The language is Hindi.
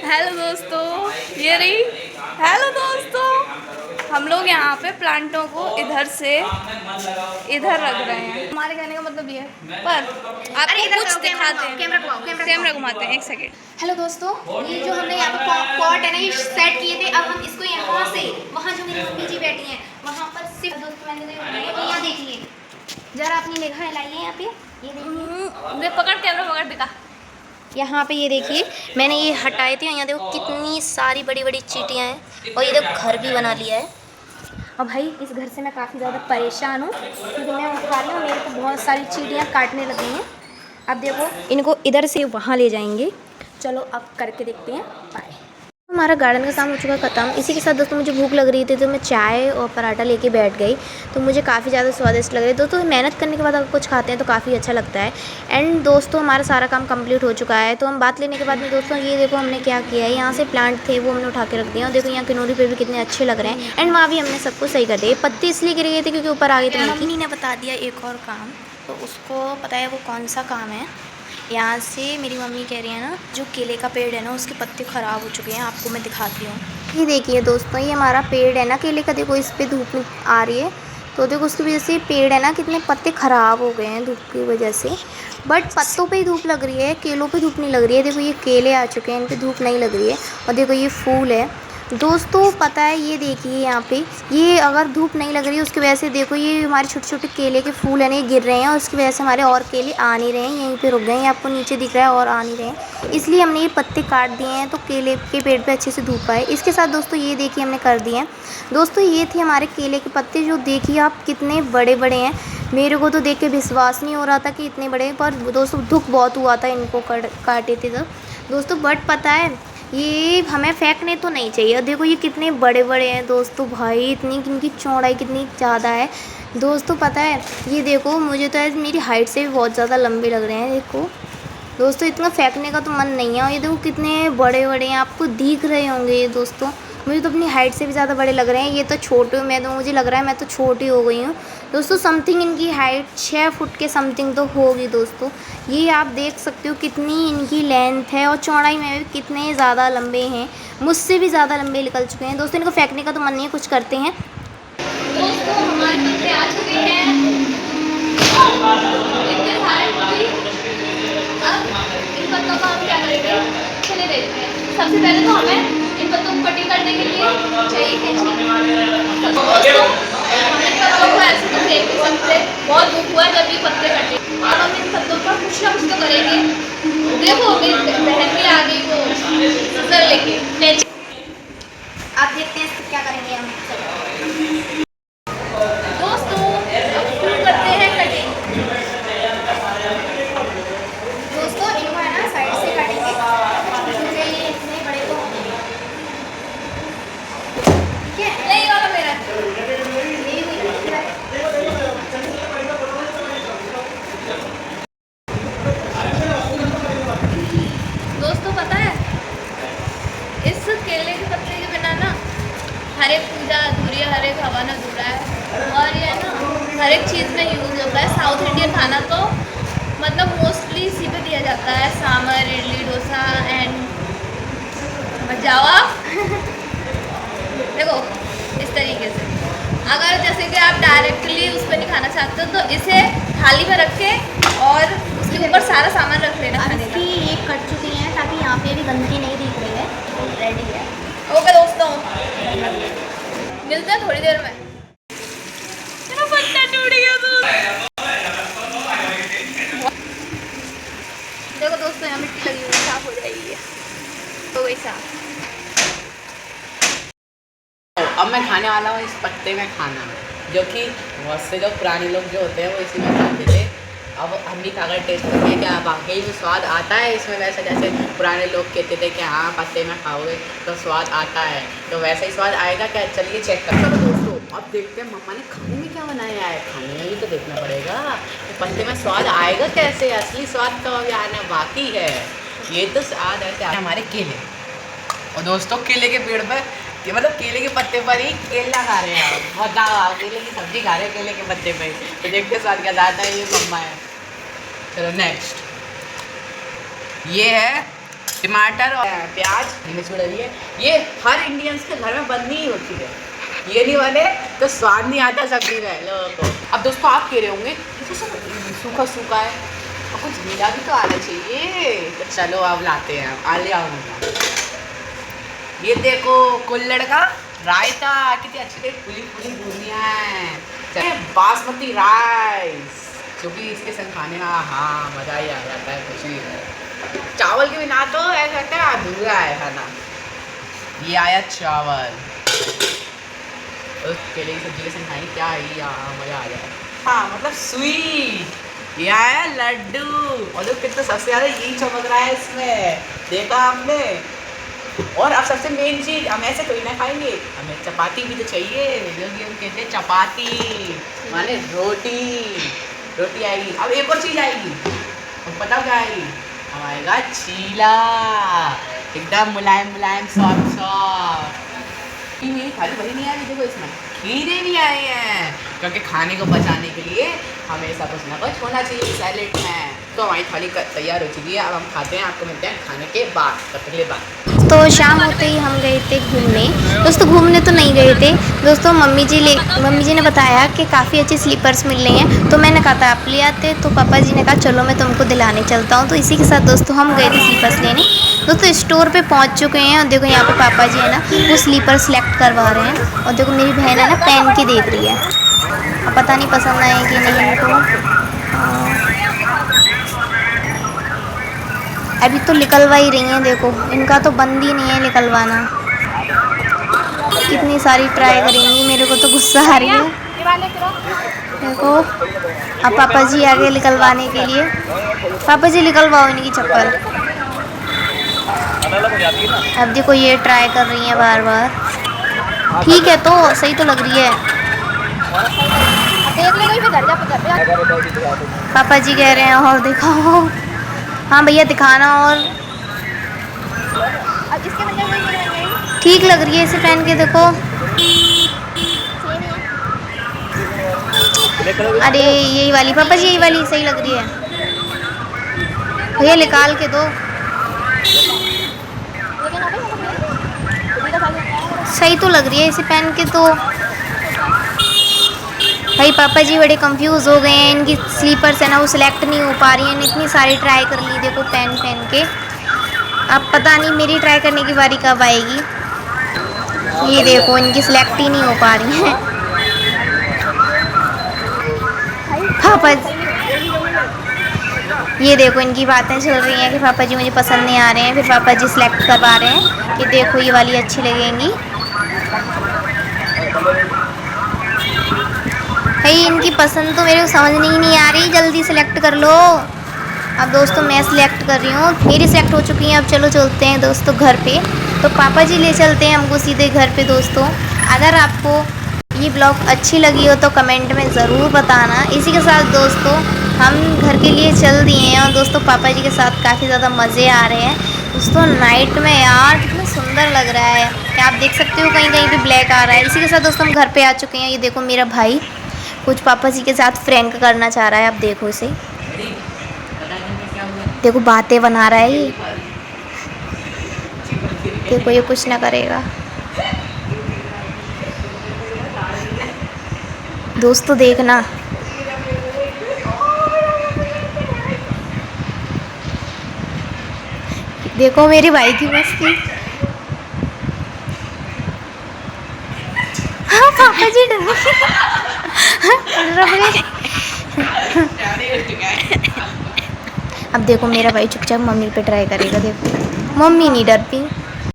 हेलो दोस्तों, ये रही। हेलो दोस्तों, हम लोग यहाँ पे प्लांटों को इधर से इधर रख रहे हैं। हमारे कहने का मतलब ये है, पर आपको कुछ दिखाते हैं। कैमरा घुमाते हैं, एक सेकेंड। हेलो दोस्तों, ये जो हमने यहाँ पे पॉट है ना, ये सेट किए थे। अब हम इसको यहाँ से वहाँ जो मेरी मम्मी जी बैठी हैं वहाँ पर सिर्फ दोस्तों मैंने तो बनाया। और यहाँ देखिए जरा अपनी निगाह लाइए यहाँ पे, ये देखिए पकड़, कैमरा पकड़, दिखा। यहाँ पे ये देखिए मैंने ये हटाए थे। यहाँ देखो कितनी सारी बड़ी बड़ी चींटियाँ हैं और ये देखो घर भी बना लिया है। और भाई इस घर से मैं काफ़ी ज़्यादा परेशान हूँ क्योंकि मैं उठा रही हूँ, मेरे को बहुत सारी चींटियाँ काटने लगी हैं। अब देखो इनको इधर से वहाँ ले जाएंगे। चलो अब करके देखते हैं। बाय। हमारा गार्डन का काम हो चुका ख़त्म। इसी के साथ दोस्तों मुझे भूख लग रही थी तो मैं चाय और पराठा लेके बैठ गई। तो मुझे काफ़ी ज़्यादा स्वादिष्ट लग रहे थे। दोस्तों मेहनत करने के बाद अगर कुछ खाते हैं तो काफ़ी अच्छा लगता है। एंड दोस्तों हमारा सारा काम कंप्लीट हो चुका है। तो हम बात लेने के बाद में दोस्तों ये देखो हमने क्या किया है। यहाँ से प्लांट थे वो हमने उठा के रख दिया और देखो यहाँ किनोरी पे भी कितने अच्छे लग रहे हैं। एंड वहाँ भी हमने सबको सही कर दिया। पत्ते इसलिए गिर गए थे क्योंकि ऊपर आ गए थे। मम्मी ने बता दिया एक और काम, तो उसको पता है वो कौन सा काम है। यहाँ से मेरी मम्मी कह रही है ना, जो केले का पेड़ है ना उसके पत्ते ख़राब हो चुके हैं। आपको मैं दिखाती हूँ। ये देखिए दोस्तों, ये हमारा पेड़ है ना केले का, देखो इस पे धूप आ रही है तो देखो उसकी वजह से पेड़ है ना कितने पत्ते ख़राब हो गए हैं धूप की वजह से। बट पत्तों पे ही धूप लग रही है, केलों पे धूप नहीं लग रही है। देखो ये केले आ चुके हैं, इन पे धूप नहीं लग रही है। और देखो ये फूल है दोस्तों, पता है ये देखिए यहाँ पे ये अगर धूप नहीं लग रही है उसकी वजह से देखो ये हमारे छोटे छोटे केले के फूल है ना ये गिर रहे हैं और उसकी वजह से हमारे और केले आ नहीं रहे हैं, यहीं पे रुक गए हैं। आपको नीचे दिख रहा है और आ नहीं रहे हैं, इसलिए हमने ये पत्ते काट दिए हैं तो केले के पेड़ पे अच्छे से धूप आए। इसके साथ दोस्तों ये देखिए हमने कर दिए हैं। दोस्तों ये थे हमारे केले के पत्ते, जो देखिए आप कितने बड़े बड़े हैं। मेरे को तो देख के विश्वास नहीं हो रहा था कि इतने बड़े, पर दोस्तों दुख बहुत हुआ था इनको काटे थे तो दोस्तों। बट पता है ये हमें फेंकने तो नहीं चाहिए। देखो ये कितने बड़े बड़े हैं दोस्तों, भाई इतनी इनकी चौड़ाई कितनी ज़्यादा है दोस्तों। पता है ये देखो मुझे तो मेरी हाइट से भी बहुत ज़्यादा लंबे लग रहे हैं। देखो दोस्तों इतना फेंकने का तो मन नहीं है। और ये देखो कितने बड़े बड़े हैं, आपको दिख रहे होंगे ये दोस्तों। मुझे तो अपनी हाइट से भी ज़्यादा बड़े लग रहे हैं। ये तो छोटे, मैं तो मुझे लग रहा है मैं तो छोटी हो गई हूँ दोस्तों। समथिंग इनकी हाइट 6 फुट के समथिंग तो होगी दोस्तों। ये आप देख सकते हो कितनी इनकी लेंथ है और चौड़ाई में भी कितने ज़्यादा लंबे हैं, मुझसे भी ज़्यादा लंबे निकल चुके हैं दोस्तों। इनको फेंकने का तो मन नहीं है, कुछ करते हैं दोस्तों। हमारे पत्ते आ चुके हैं, इतने सारे पत्ते। अब इन पत्तों का हम क्या करेंगे, चले देखते हैं। सबसे पहले तो हमें इन पत्तों को कटिंग करने के लिए चाहिए कैंची। दोस्तों हम इन पत्तों को ऐसे तो फेंक नहीं सकते, बहुत दुख हुआ जब ये पत्ते कटे। अब हम इन पत्तों पर कुछ ना कुछ तो करेंगे। देखो मेरी बहन भी आ गई वो सीजर लेके। आप देखते हैं इसको क्या करेंगे हम। दोस्तों अब शुरू करते हैं कटिंग। दोस्तों इनको है ना साइड से काटेंगे क्योंकि ये इतने बड़े तो होंगे। ठीक है, नहीं वाला मेरा दोस्तों। पता है इस केले के पत्ते के बिना ना हर एक पूजा अधूरी है, हर एक हवन अधूरा है। और ये ना हर एक चीज़ में यूज़ होता है। साउथ इंडियन खाना तो मतलब मोस्टली इसी पे दिया जाता है, सांभर, इडली, डोसा एंड मजावा। देखो इस तरीके से, अगर जैसे कि आप डायरेक्टली उस पर नहीं खाना चाहते हो तो इसे थाली में रख के और उसके ऊपर सारा सामान रख लेना खाने का। ये कट चुकी हैं ताकि यहाँ पे भी गंदगी नहीं दिख रही है, रेडी है। ओके दोस्तों मिलते हैं थोड़ी देर में। मेरा पत्ता टूट गया दोस्त। देखो दोस्तों यहाँ मिट्टी लगी हुई साफ हो जाएगी तो वही साफ। अब मैं खाने वाला हूँ इस पत्ते में खाना, जो कि बहुत से जो पुराने लोग जो होते हैं वो इसी में खाते थे। अब हम भी खाकर टेस्ट करते हैं क्या वाकई में स्वाद आता है इसमें। वैसे जैसे पुराने लोग कहते थे कि हाँ पत्ते में खाओगे तो स्वाद आता है, तो वैसे ही स्वाद आएगा क्या, चलिए चेक करते हैं दोस्तों। अब देखते हैं मम्मा ने खाने में क्या बनाया है, खाने में भी तो देखना पड़ेगा कि पत्ते में स्वाद आएगा कैसे। असली स्वाद तो अभी आना बाकी है। ये तो स्वाद ऐसे हमारे केले, और दोस्तों केले के पेड़ पर ये मतलब केले के पत्ते पर ही केला खा रहे हैं। बताओ केले की सब्जी खा रहे हैं केले के पत्ते पर ही, तो देखते स्वाद क्या आता है। ये मम्मा है। चलो नेक्स्ट, ये है टमाटर और प्याज मिर्च डाली है। ये हर इंडियंस के घर में बननी ही होती है, ये नहीं बने तो स्वाद नहीं आता सब्जी में लोगों को। अब दोस्तों आप कह रहे होंगे सूखा सूखा है और कुछ गीला भी तो आना चाहिए, तो चलो अब लाते हैं। आले आओ, ये देखो कुल्हड़ का रायता, कितनी अच्छी फुली फुली बूंदियाँ हैं, बासमती राइस जो कि इसके संग खाने में हाँ मज़ा ही आ जाता है, कुछ नहीं है। चावल के बिना तो ऐसा लगता है अधूरा है खाना। ये आया चावल, केले की सब्जी के संग खाएंगे, क्या ही मज़ा आ जाए। हाँ मतलब स्वीट। ये आया लड्डू, और कितना सबसे ज़्यादा यही चमक रहा है इसमें, देखा आपने। और अब सबसे मेन चीज़, हम ऐसे कोई ना खाएंगे, हमें चपाती भी तो चाहिए, जो कि हम कहते हैं चपाती माने रोटी। रोटी आएगी। अब एक और चीज़ आएगी, तो पता क्या आएगी? अब आएगा चीला, एकदम मुलायम मुलायम सॉफ्ट सॉफ्ट। मेरी थाली भरी नहीं आई, देखो इसमें खीरे भी आए हैं, क्योंकि खाने को बचाने के लिए हमेशा कुछ ना कुछ होना चाहिए सैलेड में। तो हमारी थाली तैयार हो चुकी है, अब हम खाते हैं। आपको मिलते हैं खाने के बाद, तब तक के बाद। तो शाम होते ही हम गए थे घूमने। दोस्तों घूमने तो नहीं गए थे दोस्तों, मम्मी जी ने बताया कि काफ़ी अच्छे स्लीपर्स मिल रहे हैं, तो मैंने कहा था आप ले आते, तो पापा जी ने कहा चलो मैं तुमको दिलाने चलता हूँ। तो इसी के साथ दोस्तों हम गए थे स्लीपर्स लेने। दोस्तों स्टोर पे पहुँच चुके हैं, और देखो यहाँ पे पापा जी है ना वो स्लीपर सेलेक्ट करवा रहे हैं, और देखो मेरी बहन है ना पहन के देख रही है, अब पता नहीं पसंद आए कि नहीं इनको। अभी तो निकलवा ही रही हैं, देखो इनका तो बंद ही नहीं है निकलवाना, कितनी सारी ट्राई करेंगी, मेरे को तो गुस्सा आ रही है। देखो अब पापा जी आ गए निकलवाने के लिए, पापा जी निकलवाओ इनकी चप्पल। अब देखो ये ट्राई कर रही हैं बार बार, ठीक है तो सही तो लग रही है। पापा जी कह रहे हैं और दिखाओ, हाँ भैया दिखाना, और ठीक लग रही है इसे पहन के, देखो अरे यही वाली पापा जी, यही वाली सही लग रही है, भैया निकाल के दो, सही तो लग रही है इसे पहन के। तो भाई पापा जी बड़े कंफ्यूज हो गए हैं, इनकी स्लीपर्स है ना वो सिलेक्ट नहीं हो पा रही हैं, इतनी सारी ट्राई कर ली देखो पहन के, अब पता नहीं मेरी ट्राई करने की बारी कब आएगी। ये देखो इनकी सिलेक्ट ही नहीं हो पा रही हैं। पापा ये देखो इनकी बातें चल रही हैं कि पापा जी मुझे पसंद नहीं आ रहे हैं, फिर पापा जी सिलेक्ट करवा रहे हैं कि देखो ये वाली अच्छी लगेंगी। भाई इनकी पसंद तो मेरे को समझ नहीं आ रही, जल्दी सेलेक्ट कर लो। अब दोस्तों मैं सिलेक्ट कर रही हूँ, मेरी सिलेक्ट हो चुकी है। अब चलो चलते हैं दोस्तों घर पे, तो पापा जी ले चलते हैं हमको सीधे घर पे। दोस्तों अगर आपको ये ब्लॉग अच्छी लगी हो तो कमेंट में ज़रूर बताना। इसी के साथ दोस्तों हम घर के लिए चल दिए हैं, और दोस्तों पापा जी के साथ काफ़ी ज़्यादा मज़े आ रहे हैं। दोस्तों नाइट में यार कितना सुंदर लग रहा है, क्या आप देख सकते हो कहीं कहीं पे ब्लैक आ रहा है। इसी के साथ दोस्तों हम घर पे आ चुके हैं। ये देखो मेरा भाई कुछ पापा जी के साथ फ्रैंक करना चाह रहा है, आप देखो इसे, देखो बातें बना रहा है ये, देखो ये कुछ ना करेगा। दोस्तों देखना देखो मेरे भाई की मस्ती। हाँ पापा जी डर गए। अब देखो मेरा भाई चुपचाप मम्मी पे ट्राई करेगा, देखो मम्मी नहीं डरती।